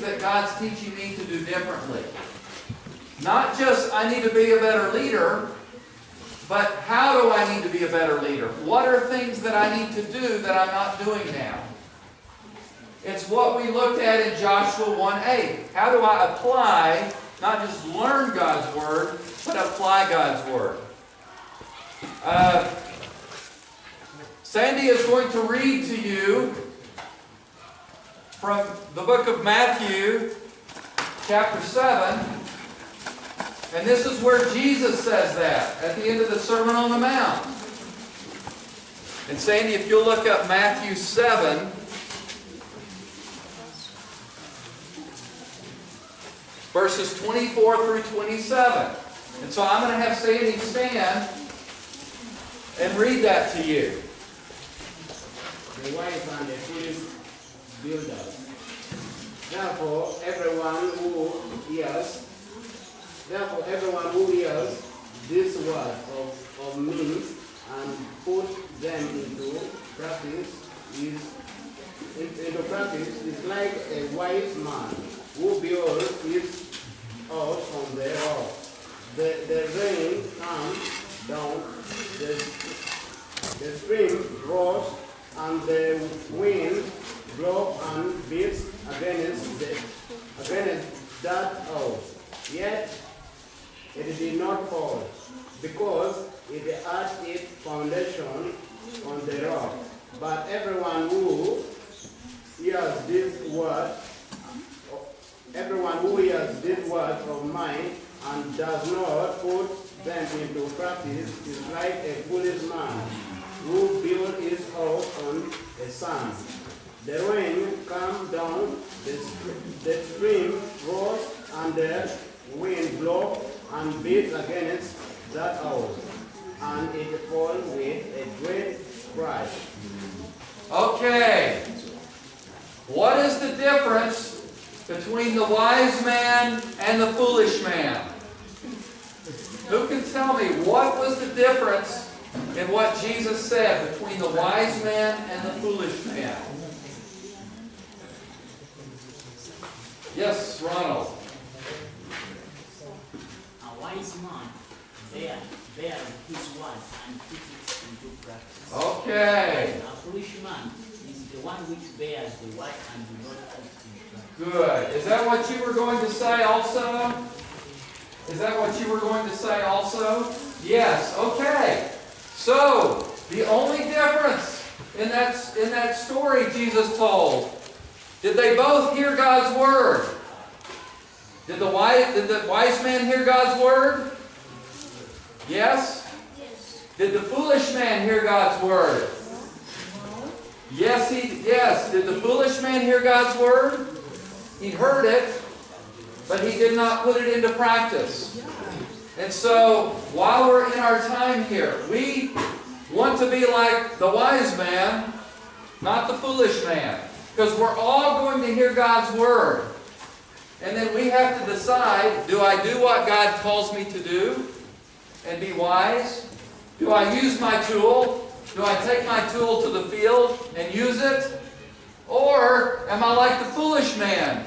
that God's teaching me to do differently. Not just I need to be a better leader, but how do I need to be a better leader? What are things that I need to do that I'm not doing now? It's what we looked at in Joshua 1:8. How do I apply, not just learn God's Word, but apply God's Word? Sandy is going to read to you from the book of Matthew, chapter 7. And this is where Jesus says that, at the end of the Sermon on the Mount. And Sandy, if you'll look up Matthew 7, verses 24 through 27. And so I'm going to have Sandy stand and read that to you. The wise and the foolish builders. Therefore, everyone who hears this word of me and put them into practice is like a wise man who builds his house on the rock. The rain comes down, the stream roars, and the wind blows and beats against that house. Yet it did not fall, because it had its foundation on the rock. But everyone who hears this word of mine and does not put them into practice is like a foolish man who built his house on the sand. The rain comes down, the stream roars, and the wind blows and beats against that house, and it falls with a great crash. Okay. What is the difference between the wise man and the foolish man? Who can tell me what was the difference in what Jesus said between the wise man and the foolish man? Yes, Ronald. A wise man bears his word and puts it into practice. Okay. A foolish man is the one which bears the word and do not put it into practice. Good. Is that what you were going to say also? Is that what you were going to say also? Yes. Okay. So, the only difference in that story Jesus told, did they both hear God's Word? Did the wise man hear God's Word? Yes? Did the foolish man hear God's Word? Yes. Did the foolish man hear God's Word? He heard it, but he did not put it into practice. And so, while we're in our time here, we want to be like the wise man, not the foolish man. Because we're all going to hear God's Word. And then we have to decide, do I do what God calls me to do and be wise? Do I use my tool? Do I take my tool to the field and use it? Or am I like the foolish man